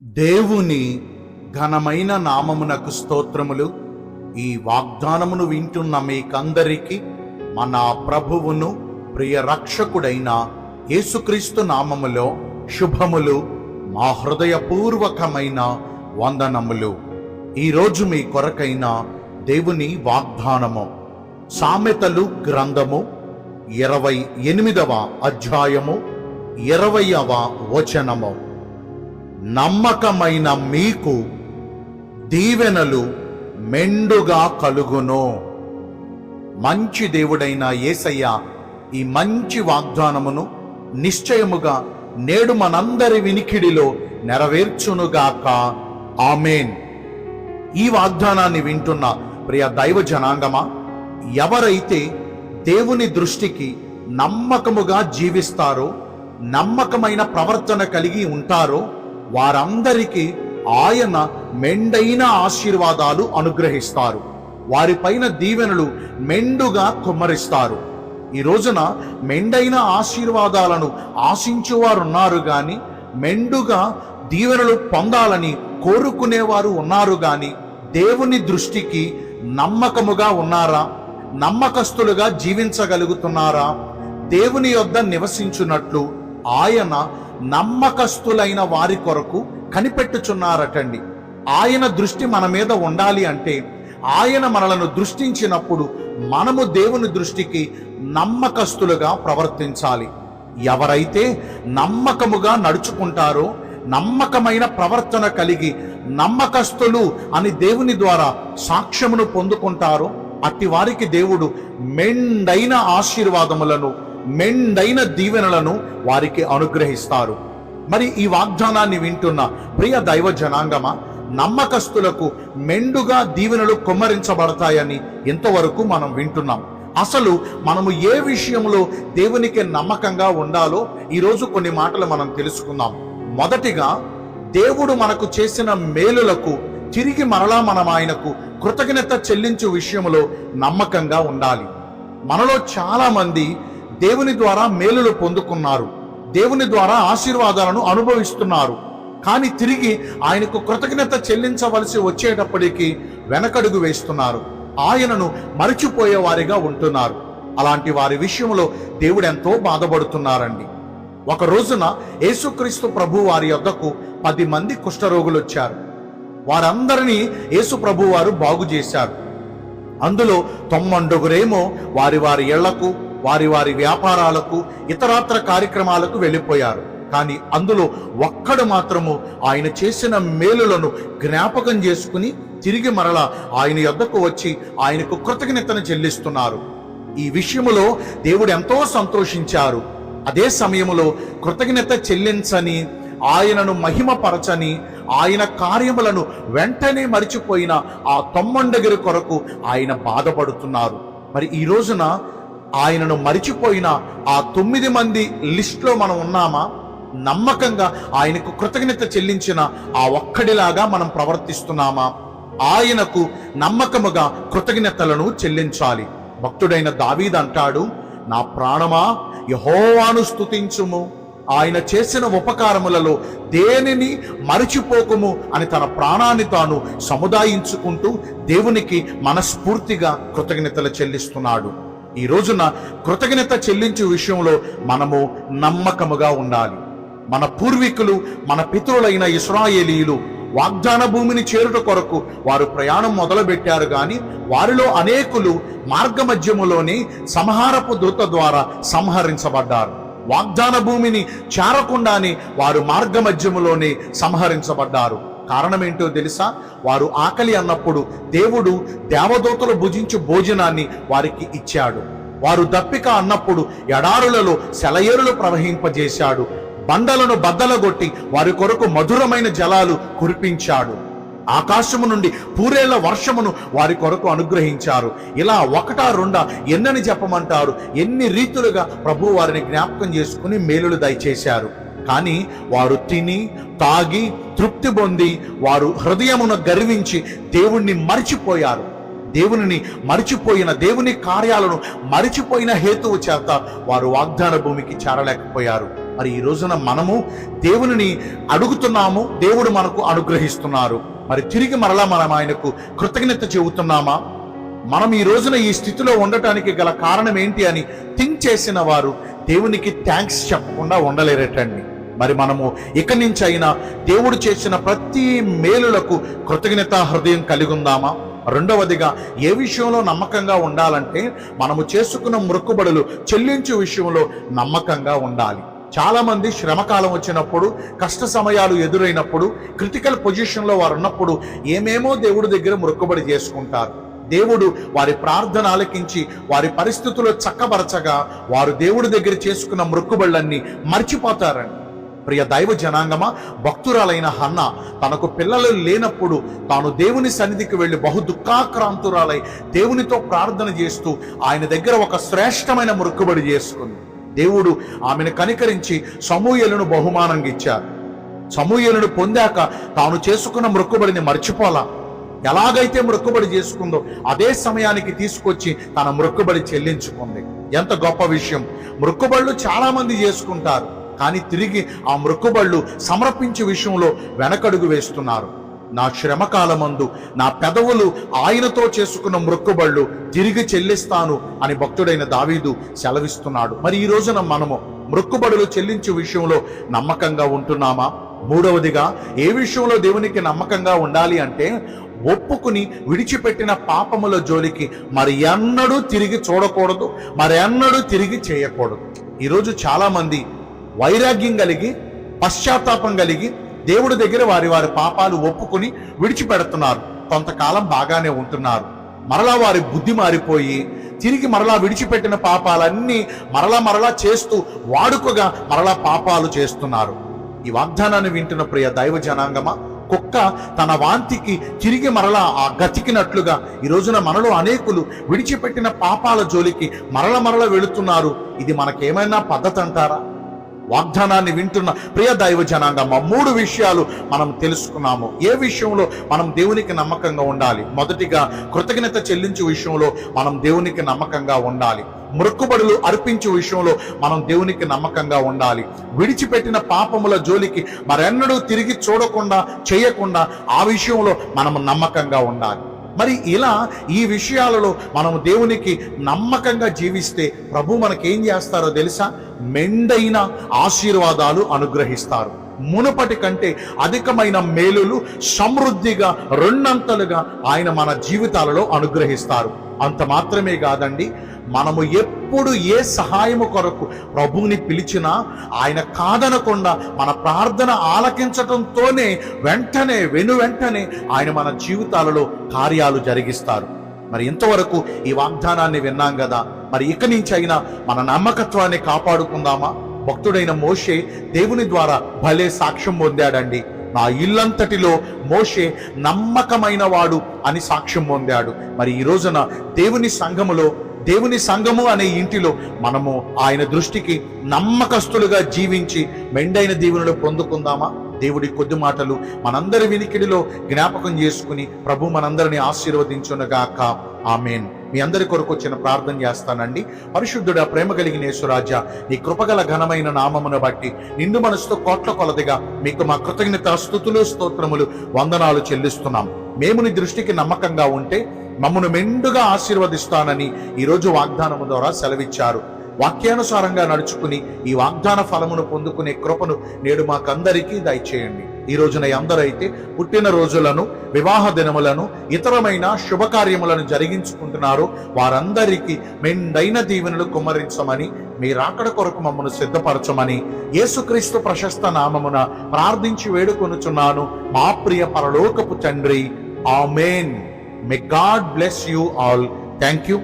దేవుని ఘనమైన నామమునకు స్తోత్రములు. ఈ వాగ్దానమును వింటున్న మీకందరికీ మన ప్రభువును ప్రియ రక్షకుడైన యేసుక్రీస్తు నామములో శుభములు, మా హృదయపూర్వకమైన వందనములు. ఈరోజు మీ కొరకైన దేవుని వాగ్దానము సామెతలు గ్రంథము 28వ అధ్యాయము 20వ వచనము. నమ్మకమైన మీకు దీవెనలు మెండుగా కలుగును. మంచి దేవుడైన యేసయ్య ఈ మంచి వాగ్దానమును నిశ్చయముగా నేడు మనందరి వినికిడిలో నెరవేర్చునుగాక. ఆమేన్. ఈ వాగ్దానాన్ని వింటున్న ప్రియ దైవ జనాంగమా, ఎవరైతే దేవుని దృష్టికి నమ్మకముగా జీవిస్తారో, నమ్మకమైన ప్రవర్తన కలిగి ఉంటారో వారందరికీ ఆయన మెండైన ఆశీర్వాదాలు అనుగ్రహిస్తారు. వారిపైన దీవెనలు మెండుగా కుమ్మరిస్తారు. ఈ రోజున మెండైన ఆశీర్వాదాలను ఆశించేవారున్నారు గాని, మెండుగా దీవెనలు పొందాలని కోరుకునేవారు ఉన్నారు గాని, దేవుని దృష్టికి నమ్మకముగా ఉన్నారా? నమ్మకస్తులుగా జీవించగలుగుతున్నారా? దేవుని యొద్ద నివసించున్నట్లు ఆయన నమ్మకస్తులైన వారి కొరకు కనిపెట్టుచున్నారటండి. ఆయన దృష్టి మన మీద ఉండాలి అంటే, ఆయన మనలను దృష్టించినప్పుడు మనము దేవుని దృష్టికి నమ్మకస్తులుగా ప్రవర్తించాలి. ఎవరైతే నమ్మకముగా నడుచుకుంటారో, నమ్మకమైన ప్రవర్తన కలిగి నమ్మకస్తులు అని దేవుని ద్వారా సాక్ష్యమును పొందుకుంటారో, అట్టి వారికి దేవుడు మెండైన ఆశీర్వాదములను, మెండైన దీవెనలను వారికి అనుగ్రహిస్తారు. మరి ఈ వాగ్దానాన్ని వింటున్న ప్రియ దైవ జనాంగమా, నమ్మకస్తులకు మెండుగా దీవెనలు కుమ్మరించబడతాయని ఇంతవరకు మనం వింటున్నాం. అసలు మనము ఏ విషయంలో దేవునికి నమ్మకంగా ఉండాలో ఈరోజు కొన్ని మాటలు మనం తెలుసుకుందాం. మొదటిగా, దేవుడు మనకు చేసిన మేలులకు తిరిగి మరలా మనం ఆయనకు కృతజ్ఞత చెల్లించు విషయంలో నమ్మకంగా ఉండాలి. మనలో చాలా మంది దేవుని ద్వారా మేలులు పొందుకున్నారు, దేవుని ద్వారా ఆశీర్వాదాలను అనుభవిస్తున్నారు. కానీ తిరిగి ఆయనకు కృతజ్ఞత చెల్లించవలసి వచ్చేటప్పటికీ వెనకడుగు వేస్తున్నారు, ఆయనను మరిచిపోయే వారిగా ఉంటున్నారు. అలాంటి వారి విషయంలో దేవుడు ఎంతో బాధపడుతున్నారండి. ఒక రోజున యేసుక్రీస్తు ప్రభు వారి యొద్దకు 10 మంది కుష్ఠరోగులు వచ్చారు. వారందరినీ యేసు ప్రభు వారు బాగు చేశారు. అందులో 90 వారి వారి ఇళ్లకు, వారి వారి వ్యాపారాలకు, ఇతరాత్ర కార్యక్రమాలకు వెళ్ళిపోయారు. కానీ అందులో ఒక్కడు మాత్రము ఆయన చేసిన మేలులను జ్ఞాపకం చేసుకుని తిరిగి మరలా ఆయన యొద్దకు వచ్చి ఆయనకు కృతజ్ఞతను చెల్లిస్తున్నారు. ఈ విషయములో దేవుడు ఎంతో సంతోషించారు. అదే సమయంలో కృతజ్ఞత చెల్లించని, ఆయనను మహిమపరచని, ఆయన కార్యములను వెంటనే మరిచిపోయిన ఆ 90 కొరకు ఆయన బాధపడుతున్నారు. మరి ఈ రోజున ఆయనను మరిచిపోయిన ఆ 9 మంది లిస్టులో మనం ఉన్నామా? నమ్మకంగా ఆయనకు కృతజ్ఞత చెల్లించిన ఆ ఒక్కడిలాగా మనం ప్రవర్తిస్తున్నామా? ఆయనకు నమ్మకముగా కృతజ్ఞతలను చెల్లించాలి. భక్తుడైన దావీదు అంటాడు, నా ప్రాణమా యెహోవాను స్తుతించుము, ఆయన చేసిన ఉపకారములలో దేనిని మరిచిపోకుము అని తన ప్రాణాన్ని తాను సముదాయించుకుంటూ దేవునికి మనస్ఫూర్తిగా కృతజ్ఞతలు చెల్లిస్తున్నాడు. ఈ రోజున కృతజ్ఞత చెల్లించే విషయంలో మనము నమ్మకముగా ఉండాలి. మన పూర్వీకులు, మన పితరులైన ఇశ్రాయేలీయులు వాగ్దాన భూమిని చేరుట కొరకు వారు ప్రయాణం మొదలుపెట్టారు. గాని వారిలో అనేకులు మార్గమధ్యములోనే సంహారపు దూత ద్వారా సంహరించబడ్డారు. వాగ్దాన భూమిని చేరకుండానే వారు మార్గమధ్యములోనే సంహరించబడ్డారు. కారణమేంటో తెలుసా? వారు ఆకలి అన్నప్పుడు దేవుడు దేవదూతలు భుజించు భోజనాన్ని వారికి ఇచ్చాడు. వారు దప్పిక అన్నప్పుడు ఎడారులలో సెలయేరులు ప్రవహింపజేశాడు. బండలను బద్దలగొట్టి వారి కొరకు మధురమైన జలాలు కురిపించాడు. ఆకాశము నుండి పూరేళ్ల వర్షమును వారి కొరకు అనుగ్రహించారు. ఇలా 1, 2 ఎన్నని చెప్పమంటారు? ఎన్ని రీతులుగా ప్రభు వారిని జ్ఞాపకం చేసుకుని మేలులు దయచేశారు. కానీ వారు తిని తాగి తృప్తి పొంది వారు హృదయమున గర్వించి దేవుణ్ణి మరిచిపోయారు. దేవునిని మరిచిపోయిన, దేవుని కార్యాలను మరిచిపోయిన హేతువు చేత వారు వాగ్దాన భూమికి చేరలేకపోయారు. మరి ఈ రోజున మనము దేవునిని అడుగుతున్నాము, దేవుడు మనకు అనుగ్రహిస్తున్నారు. మరి తిరిగి మరలా మనం ఆయనకు కృతజ్ఞత చెబుతున్నామా? మనం ఈ రోజున ఈ స్థితిలో ఉండటానికి గల కారణం ఏంటి అని థింక్ చేసిన వారు దేవునికి థ్యాంక్స్ చెప్పకుండా ఉండలేరటండి. మరి మనము ఇక నుంచి అయినా దేవుడు చేసిన ప్రతి మేలులకు కృతజ్ఞత హృదయం కలిగి ఉందామా? రెండవదిగా, ఏ విషయంలో నమ్మకంగా ఉండాలంటే మనము చేసుకున్న మొక్కుబడులు చెల్లించే విషయంలో నమ్మకంగా ఉండాలి. చాలా మంది శ్రమకాలం వచ్చినప్పుడు, కష్ట సమయాలు ఎదురైనప్పుడు, క్రిటికల్ పొజిషన్లో వారు ఉన్నప్పుడు ఏమేమో దేవుడి దగ్గర మొక్కుబడి చేసుకుంటారు. దేవుడు వారి ప్రార్థన ఆలకించి వారి పరిస్థితుల్లో చక్కబరచగా వారు దేవుడి దగ్గర చేసుకున్న మొక్కుబళ్ళన్నీ మర్చిపోతారండి. ప్రియ దైవ జనాంగమా, భక్తురాలైన హన్న తనకు పిల్లలు లేనప్పుడు తాను దేవుని సన్నిధికి వెళ్ళి బహు దుఃఖాక్రాంతురాలై దేవునితో ప్రార్థన చేస్తూ ఆయన దగ్గర ఒక శ్రేష్టమైన మొక్కుబడి చేసుకుంది. దేవుడు ఆమెను కనికరించి సమూయేలును బహుమానంగా ఇచ్చారు. సమూయేలును పొందాక తాను చేసుకున్న మొక్కుబడిని మర్చిపోలా. ఎలాగైతే మొక్కుబడి చేసుకుందో అదే సమయానికి తీసుకొచ్చి తన మొక్కుబడి చెల్లించుకుంది. ఎంత గొప్ప విషయం! మొక్కుబళ్ళు చాలా మంది చేసుకుంటారు, కానీ తిరిగి ఆ మొక్కుబళ్ళు సమర్పించే విషయంలో వెనకడుగు వేస్తున్నారు. నా శ్రమకాలమందు నా పెదవులు ఆయనతో చేసుకున్న మొక్కుబళ్ళు తిరిగి చెల్లిస్తాను అని భక్తుడైన దావీదు సెలవిస్తున్నాడు. మరి ఈ రోజున మనము మొక్కుబడులు చెల్లించే విషయంలో నమ్మకంగా ఉంటున్నామా? మూడవదిగా, ఏ విషయంలో దేవునికి నమ్మకంగా ఉండాలి అంటే ఒప్పుకుని విడిచిపెట్టిన పాపముల జోలికి మరి ఎన్నడూ తిరిగి చూడకూడదు, మరి ఎన్నడూ తిరిగి చేయకూడదు. ఈరోజు చాలా మంది వైరాగ్యం కలిగి, పశ్చాత్తాపం కలిగి దేవుడి దగ్గర వారి వారి పాపాలు ఒప్పుకుని విడిచిపెడుతున్నారు. కొంతకాలం బాగానే ఉంటున్నారు, మరలా వారి బుద్ధి మారిపోయి తిరిగి మరలా విడిచిపెట్టిన పాపాలన్నీ మరలా చేస్తూ వాడుకగా మరలా పాపాలు చేస్తున్నారు. ఈ వాగ్దానాన్ని వింటున్న ప్రియ దైవ జనాంగమా, కుక్క తన వాంతికి తిరిగి మరలా ఆ గతికినట్లుగా ఈ రోజున మనలో అనేకులు విడిచిపెట్టిన పాపాల జోలికి మరల వెళుతున్నారు. ఇది మనకేమైనా పద్ధతి అంటారా? వాగ్దానాన్ని వింటున్న ప్రియ దైవ జనాంగమా, 3 విషయాలు మనం తెలుసుకున్నాము. ఏ విషయంలో మనం దేవునికి నమ్మకంగా ఉండాలి? మొదటిగా, కృతజ్ఞత చెల్లించే విషయంలో మనం దేవునికి నమ్మకంగా ఉండాలి. మొక్కుబడులు అర్పించే విషయంలో మనం దేవునికి నమ్మకంగా ఉండాలి. విడిచిపెట్టిన పాపముల జోలికి మరెన్నడూ తిరిగి చూడకుండా చేయకుండా ఆ విషయంలో మనం నమ్మకంగా ఉండాలి. మరి ఇలా ఈ విషయాలలో మనం దేవునికి నమ్మకంగా జీవిస్తే ప్రభు మనకేం చేస్తారో తెలుసా? మెండైన ఆశీర్వాదాలు అనుగ్రహిస్తారు. మునుపటి కంటే అధికమైన మేలులు సమృద్ధిగా 2 అంతలుగా ఆయన మన జీవితాలలో అనుగ్రహిస్తారు. అంత మాత్రమే కాదండి, మనము ఎప్పుడు ఏ సహాయము కొరకు ప్రభువుని పిలిచినా ఆయన కాదనకుండా మన ప్రార్థన ఆలకించటంతోనే వెంటనే ఆయన మన జీవితాలలో కార్యాలు జరిగిస్తారు. మరి ఇంతవరకు ఈ వాగ్దానాన్ని విన్నాం కదా, మరి ఇక నుంచి అయినా మన నమ్మకత్వాన్ని కాపాడుకుందామా? భక్తుడైన మోషే దేవుని ద్వారా భలే సాక్ష్యం పొందాడండి. నా ఇల్లంతటిలో మోషే నమ్మకమైన వాడు అని సాక్ష్యం పొందాడు. మరి ఈ రోజున దేవుని సంఘము అనే ఇంటిలో మనము ఆయన దృష్టికి నమ్మకస్తులుగా జీవించి మెండైన దీవెనలు పొందుకుందామా? దేవుడి కొద్ది మాటలు మనందరి వినికిడిలో జ్ఞాపకం చేసుకుని ప్రభు మనందరినీ ఆశీర్వదించునుగాక. ఆమేన్. మీ అందరి కొరకు వచ్చిన ప్రార్థన చేస్తానండి. పరిశుద్ధుడా, ప్రేమ కలిగిన యేసురాజా, నీ కృపగల ఘనమైన నామమును బట్టి నిండు మనసుతో కోట్ల కొలదిగా మీకు మా కృతజ్ఞత స్తుతులు స్తోత్రములు వందనాలు చెల్లిస్తున్నాం. మేము నీ దృష్టికి నమ్మకంగా ఉంటే మమ్మను మెండుగా ఆశీర్వదిస్తానని ఈరోజు వాగ్దానము ద్వారా సెలవిచ్చారు. వాక్యానుసారంగా నడుచుకుని ఈ వాగ్దాన ఫలమును పొందుకునే కృపను నేడు మాకందరికీ దయచేయండి. ఈ రోజున అందరైతే పుట్టిన రోజులను, వివాహ దినములను, ఇతరమైన శుభకార్యములను జరిగించుకుంటున్నారో వారందరికీ మెండైన దీవెనలు కుమ్మరించమని, మీ రాకడ కొరకు మమ్మను సిద్ధపరచమని యేసుక్రీస్తు ప్రశస్త నామమున ప్రార్థించి వేడుకొనుచున్నాను మా ప్రియ పరలోకపు తండ్రి. ఆమేన్. May God bless you all. Thank you.